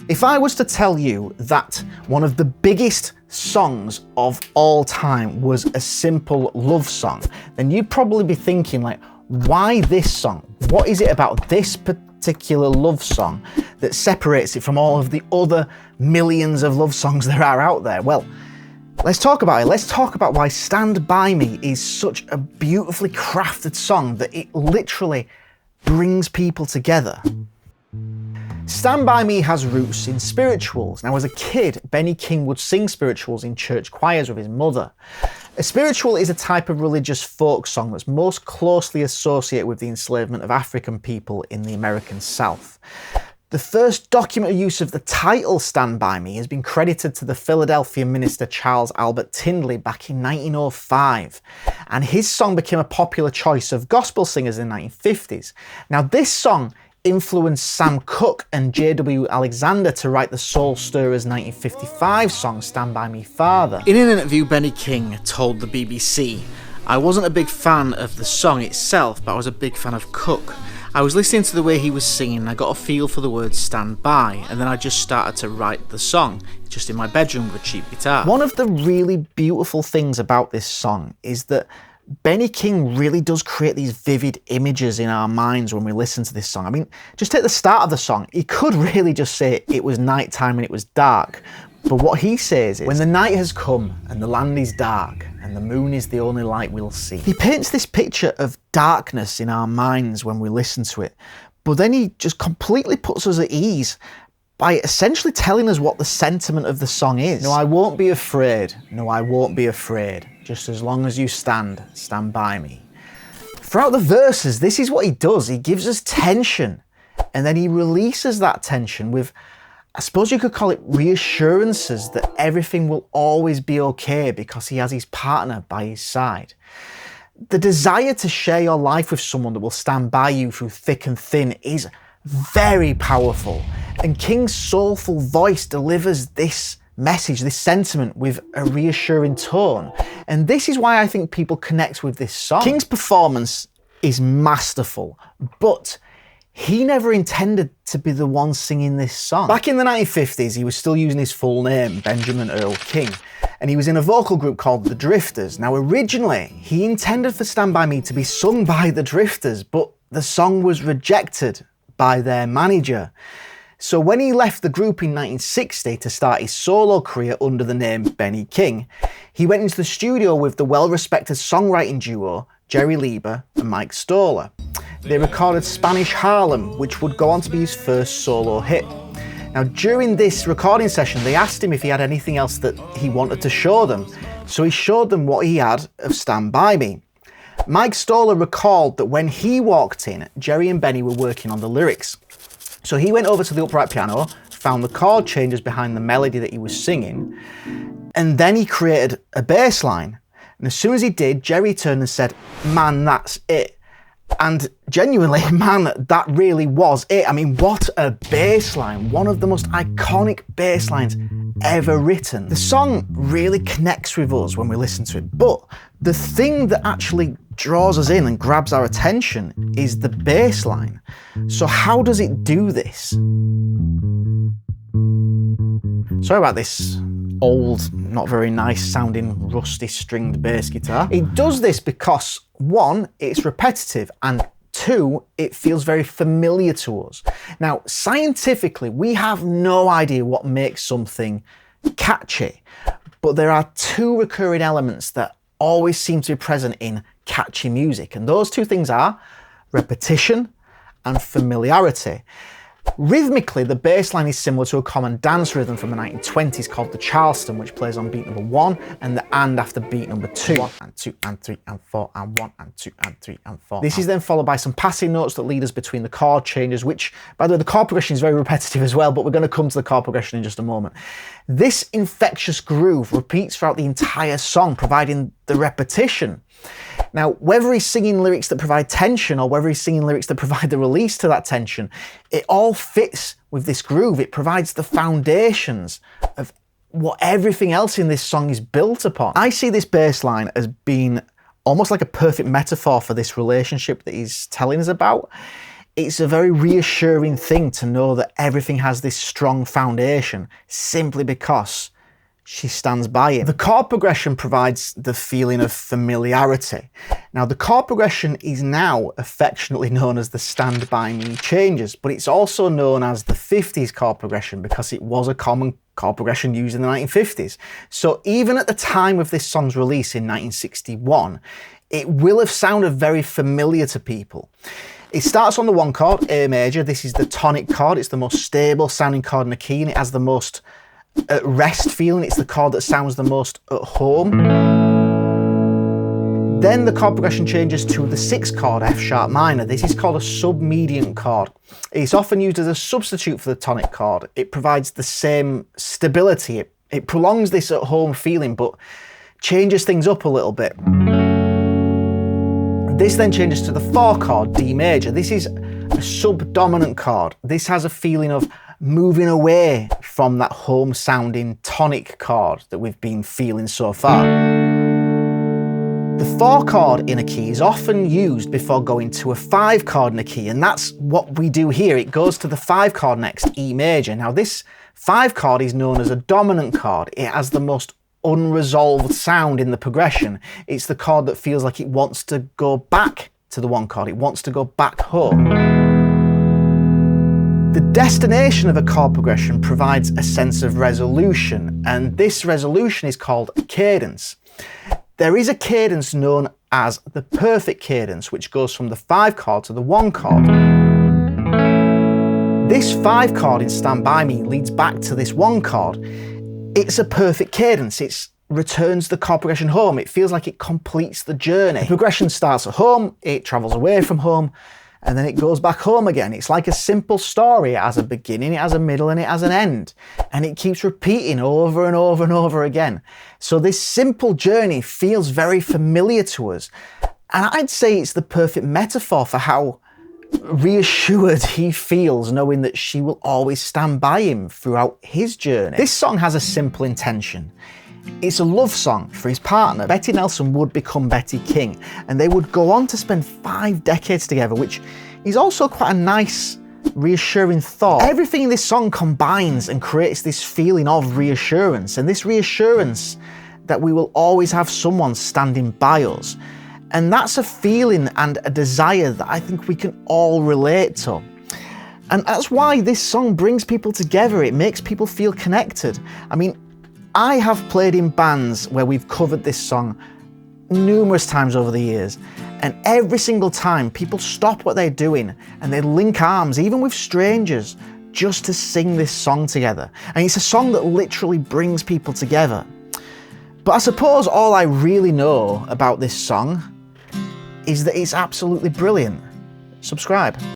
If I was to tell you that one of the biggest songs of all time was a simple love song, then you'd probably be thinking like, why this song? What is it about this particular love song that separates it from all of the other millions of love songs there are out there? Well, let's talk about it. Let's talk about why Stand By Me is such a beautifully crafted song that it literally brings people together. Stand By Me has roots in spirituals. Now, as a kid, Benny King would sing spirituals in church choirs with his mother. A spiritual is a type of religious folk song that's most closely associated with the enslavement of African people in the American South. The first documented use of the title Stand By Me has been credited to the Philadelphia minister Charles Albert Tindley back in 1905, and his song became a popular choice of gospel singers in the 1950s. Now, this song influenced Sam Cooke and J.W. Alexander to write the Soul Stirrers 1955 song Stand By Me Father. In an interview, Benny King told the BBC, "I wasn't a big fan of the song itself, but I was a big fan of Cooke. I was listening to the way he was singing and I got a feel for the words stand by, and then I just started to write the song, just in my bedroom with a cheap guitar." One of the really beautiful things about this song is that Benny King really does create these vivid images in our minds when we listen to this song. I mean, just take the start of the song. He could really just say it was nighttime and it was dark. But what he says is, when the night has come and the land is dark and the moon is the only light we'll see. He paints this picture of darkness in our minds when we listen to it. But then he just completely puts us at ease by essentially telling us what the sentiment of the song is. No, I won't be afraid. No, I won't be afraid. Just as long as you stand by me. Throughout the verses, this is what he does. He gives us tension, and then he releases that tension with, I suppose you could call it, reassurances that everything will always be okay because he has his partner by his side. The desire to share your life with someone that will stand by you through thick and thin is very powerful, and King's soulful voice delivers this message, this sentiment, with a reassuring tone. And this is why I think people connect with this song. King's performance is masterful, but he never intended to be the one singing this song. Back in the 1950s, he was still using his full name, Benjamin Earl King, and he was in a vocal group called The Drifters. Now, originally, he intended for Stand By Me to be sung by The Drifters, but the song was rejected by their manager. So when he left the group in 1960 to start his solo career under the name Benny King, he went into the studio with the well-respected songwriting duo Jerry Leiber and Mike Stoller. They recorded Spanish Harlem, which would go on to be his first solo hit. Now, during this recording session, they asked him if he had anything else that he wanted to show them, so he showed them what he had of Stand By Me. Mike Stoller recalled that when he walked in, Jerry and Benny were working on the lyrics. So he went over to the upright piano, found the chord changes behind the melody that he was singing, and then he created a bass line. And as soon as he did, Jerry turned and said, "Man, that's it." And genuinely, man, that really was it. I mean, what a bass line. One of the most iconic bass lines ever written. The song really connects with us when we listen to it, but the thing that actually draws us in and grabs our attention is the bass line. So how does it do this? Sorry about this old, not very nice sounding, rusty stringed bass guitar. It does this because, one, it's repetitive, and two, it feels very familiar to us. Now, scientifically, we have no idea what makes something catchy, but there are two recurring elements that always seem to be present in catchy music, and those two things are repetition and familiarity. Rhythmically, the bass line is similar to a common dance rhythm from the 1920s called the Charleston, which plays on beat number 1 and the and after beat number 2. 1 and 2 and 3 and 4 and 1 and 2 and 3 and 4. This is then followed by some passing notes that lead us between the chord changes, which, by the way, the chord progression is very repetitive as well, but we're going to come to the chord progression in just a moment. This infectious groove repeats throughout the entire song, providing the repetition. Now, whether he's singing lyrics that provide tension or whether he's singing lyrics that provide the release to that tension, it all fits with this groove. It provides the foundations of what everything else in this song is built upon. I see this bass line as being almost like a perfect metaphor for this relationship that he's telling us about. It's a very reassuring thing to know that everything has this strong foundation simply because she stands by it. The chord progression provides the feeling of familiarity. Now, the chord progression is now affectionately known as the Stand By Me changes, but it's also known as the 50s chord progression because it was a common chord progression used in the 1950s. So even at the time of this song's release in 1961, it will have sounded very familiar to people. It starts on the 1 chord, A major. This is the tonic chord. It's the most stable sounding chord in the key, and it has the most at rest feeling. It's the chord that sounds the most at home. Then the chord progression changes to the 6th chord, F sharp minor. This is called a submediant chord. It's often used as a substitute for the tonic chord. It provides the same stability. It prolongs this at home feeling, but changes things up a little bit. This then changes to the 4 chord, D major. This is a subdominant chord. This has a feeling of moving away from that home sounding tonic chord that we've been feeling so far. The 4 chord in a key is often used before going to a 5 chord in a key, and that's what we do here. It goes to the 5 chord next, E major. Now this 5 chord is known as a dominant chord. It has the most unresolved sound in the progression. It's the chord that feels like it wants to go back to the 1 chord. It wants to go back home. The destination of a chord progression provides a sense of resolution, and this resolution is called a cadence. There is a cadence known as the perfect cadence, which goes from the 5 chord to the 1 chord. This 5 chord in Stand By Me leads back to this 1 chord. It's a perfect cadence. It returns the chord progression home. It feels like it completes the journey. The progression starts at home, it travels away from home, and then it goes back home again. It's like a simple story. It has a beginning, it has a middle, and it has an end. And it keeps repeating over and over and over again. So this simple journey feels very familiar to us. And I'd say it's the perfect metaphor for how reassured he feels knowing that she will always stand by him throughout his journey. This song has a simple intention. It's a love song for his partner. Betty Nelson would become Betty King, and they would go on to spend 5 decades together, which is also quite a nice, reassuring thought. Everything in this song combines and creates this feeling of reassurance, and this reassurance that we will always have someone standing by us. And that's a feeling and a desire that I think we can all relate to. And that's why this song brings people together. It makes people feel connected. I mean, I have played in bands where we've covered this song numerous times over the years, and every single time people stop what they're doing and they link arms, even with strangers, just to sing this song together. And it's a song that literally brings people together. But I suppose all I really know about this song is that it's absolutely brilliant. Subscribe.